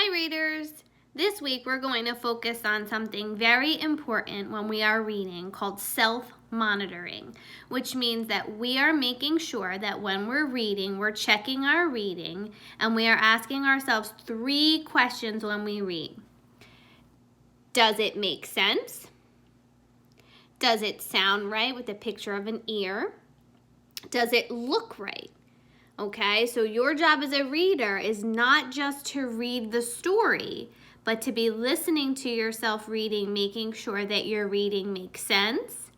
Hi readers! This week we're going to focus on something very important when we are reading called self-monitoring, which means that we are making sure that when we're reading, we're checking our reading and we are asking ourselves 3 questions when we read. Does it make sense? Does it sound right with a picture of an ear? Does it look right? Okay, so your job as a reader is not just to read the story, but to be listening to yourself reading, making sure that your reading makes sense,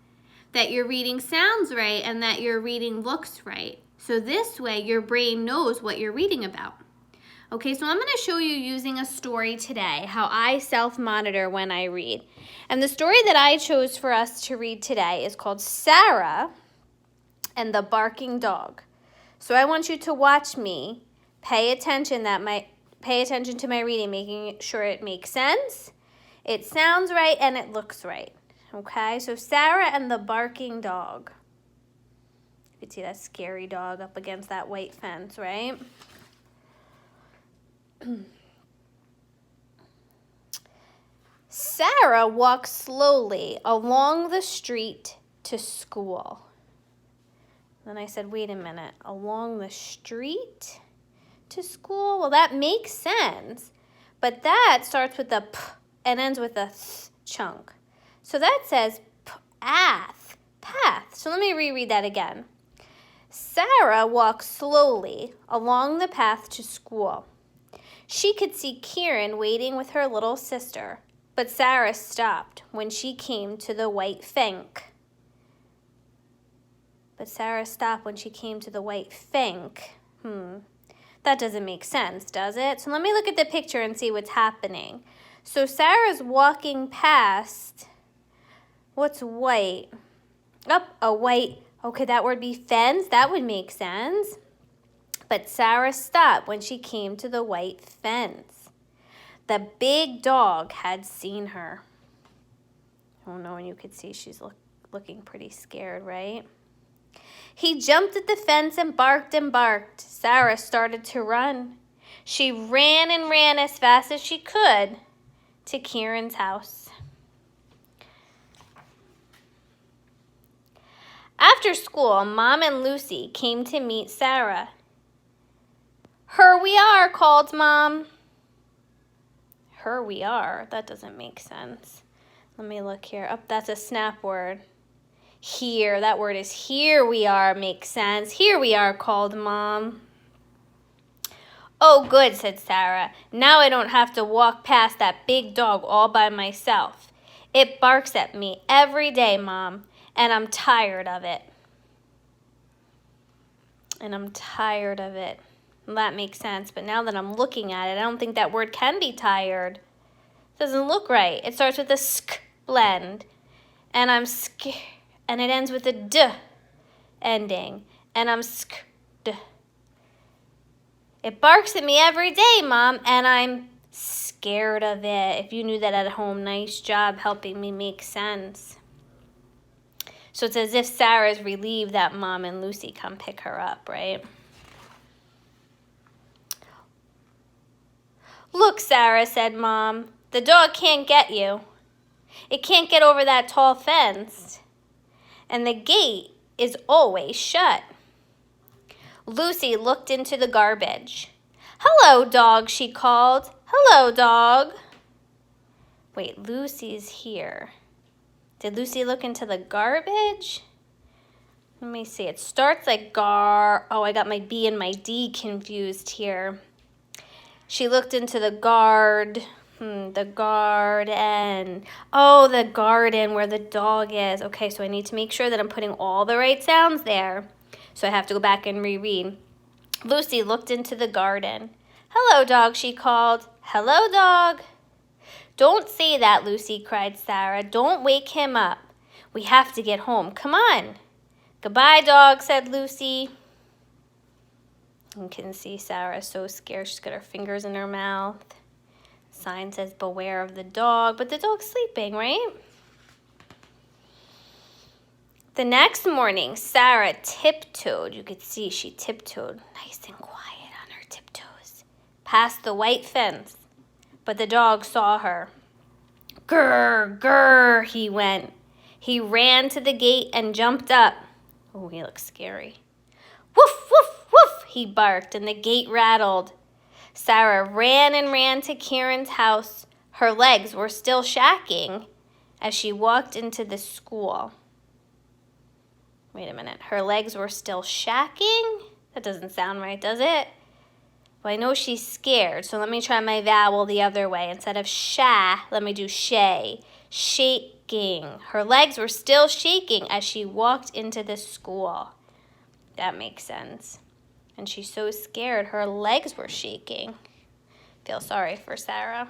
that your reading sounds right, and that your reading looks right. So this way, your brain knows what you're reading about. Okay, so I'm going to show you using a story today, how I self-monitor when I read. And the story that I chose for us to read today is called Sarah and the Barking Dog. So I want you to watch me, pay attention to my reading, making sure it makes sense, it sounds right, and it looks right. Okay, so Sarah and the Barking Dog. You can see that scary dog up against that white fence, right? Sarah walked slowly along the street to school. Then I said, wait a minute, along the street to school? Well, that makes sense, but that starts with a p and ends with a th chunk. So that says path. So let me reread that again. Sarah walked slowly along the path to school. She could see Kieran waiting with her little sister, but Sarah stopped when she came to the white fence. That doesn't make sense, does it? So let me look at the picture and see what's happening. So Sarah's walking past, what's white? A white, okay, that would be fence. That would make sense. But Sarah stopped when she came to the white fence. The big dog had seen her. Oh no, and you could see she's looking pretty scared, right? He jumped at the fence and barked and barked. Sarah started to run. She ran and ran as fast as she could to Kieran's house. After school, Mom and Lucy came to meet Sarah. "Here we are," called Mom. Here we are? That doesn't make sense. Let me look here. Oh, that's a snap word. Here, that word is here we are, makes sense. Here we are, called Mom. Oh, good, said Sarah. Now I don't have to walk past that big dog all by myself. It barks at me every day, Mom, and I'm tired of it. Well, that makes sense, but now that I'm looking at it, I don't think that word can be tired. It doesn't look right. It starts with a sk blend, and I'm scared. And it ends with a d ending. And I'm scared. It barks at me every day, Mom, and I'm scared of it. If you knew that at home, nice job helping me make sense. So it's as if Sarah's relieved that Mom and Lucy come pick her up, right? Look, Sarah, said Mom, the dog can't get you. It can't get over that tall fence. And the gate is always shut. Lucy looked into the garbage. Hello, dog, she called. Hello, dog. Wait, Lucy's here. Did Lucy look into the garbage? Let me see. It starts like gar. Oh, I got my B and my D confused here. She looked into the garden. Oh, the garden where the dog is. Okay, so I need to make sure that I'm putting all the right sounds there. So I have to go back and reread. Lucy looked into the garden. Hello, dog, she called. Hello, dog. Don't say that, Lucy, cried Sarah. Don't wake him up. We have to get home. Come on. Goodbye, dog, said Lucy. You can see Sarah so scared. She's got her fingers in her mouth. Sign says beware of the dog, but the dog's sleeping, right? The next morning, Sarah tiptoed. You could see she tiptoed nice and quiet on her tiptoes past the white fence but the dog saw her. Grr, grr, he went. He ran to the gate and jumped up. Oh, he looks scary. Woof, woof, woof, he barked, and the gate rattled. Sarah ran and ran to Kieran's house. Her legs were still shaking as she walked into the school. Wait a minute. Her legs were still shaking? That doesn't sound right, does it? Well, I know she's scared, so let me try my vowel the other way. Instead of sha, let me do shay. Shaking. Her legs were still shaking as she walked into the school. That makes sense. And she's so scared, her legs were shaking. Feel sorry for Sarah.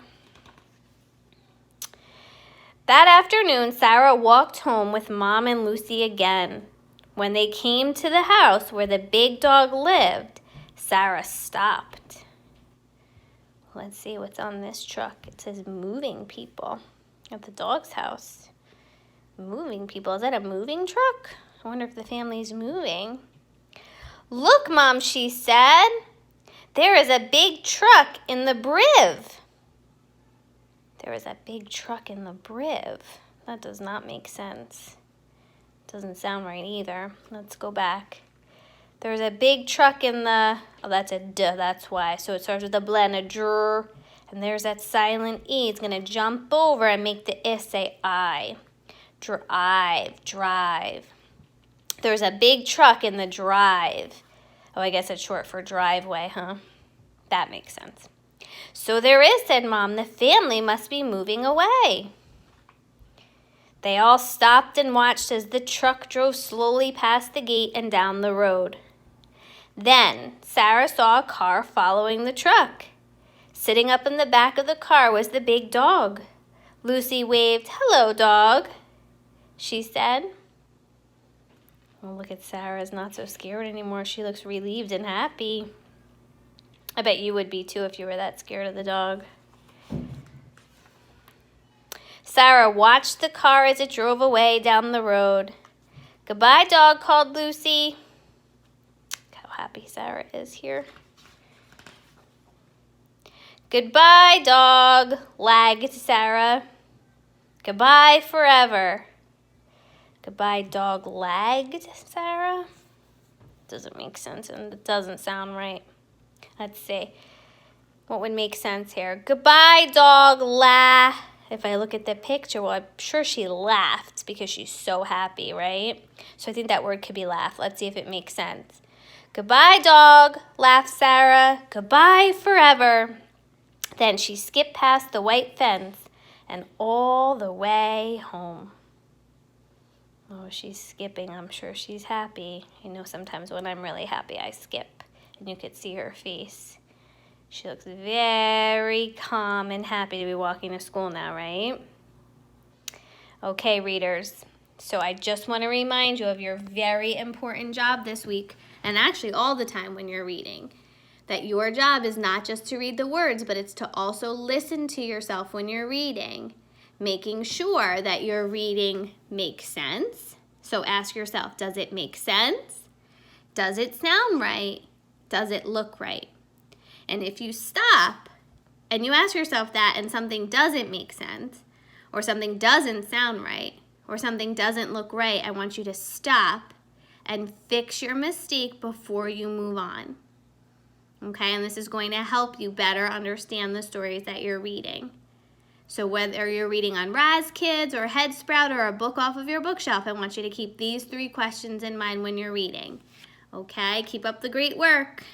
That afternoon, Sarah walked home with Mom and Lucy again. When they came to the house where the big dog lived, Sarah stopped. Let's see what's on this truck. It says moving people at the dog's house. Moving people. Is that a moving truck? I wonder if the family's moving. Look, Mom, she said. There is a big truck in the Briv. There is a big truck in the Briv. That does not make sense. Doesn't sound right either. Let's go back. There's a big truck in the... Oh, that's a D, that's why. So it starts with a bl and a dr. And there's that silent E. It's going to jump over and make the I say I. Drive, drive. There's a big truck in the drive. Oh, I guess it's short for driveway, huh? That makes sense. So there is, said Mom. The family must be moving away. They all stopped and watched as the truck drove slowly past the gate and down the road. Then Sarah saw a car following the truck. Sitting up in the back of the car was the big dog. Lucy waved, "Hello, dog," she said. Oh, look at Sarah's not so scared anymore. She looks relieved and happy. I bet you would be too if you were that scared of the dog. Sarah watched the car as it drove away down the road. "Goodbye, dog," called Lucy. Look how happy Sarah is here. "Goodbye, dog," lagged Sarah. "Goodbye forever." "Goodbye, dog," lagged Sarah. Doesn't make sense and it doesn't sound right. Let's see. What would make sense here? "Goodbye, dog, If I look at the picture, well, I'm sure she laughed because she's so happy, right? So I think that word could be laugh. Let's see if it makes sense. "Goodbye, dog," laughed Sarah. "Goodbye forever." Then she skipped past the white fence and all the way home. Oh, she's skipping. I'm sure she's happy. You know, sometimes when I'm really happy, I skip, and you could see her face. She looks very calm and happy to be walking to school now, right? Okay, readers. So I just want to remind you of your very important job this week, and actually all the time when you're reading, that your job is not just to read the words, but it's to also listen to yourself when you're reading, making sure that your reading makes sense. So ask yourself, does it make sense? Does it sound right? Does it look right? And if you stop and you ask yourself that and something doesn't make sense, or something doesn't sound right, or something doesn't look right, I want you to stop and fix your mistake before you move on. Okay, and this is going to help you better understand the stories that you're reading. So whether you're reading on Raz Kids or Headsprout or a book off of your bookshelf, I want you to keep these 3 questions in mind when you're reading. Okay, keep up the great work.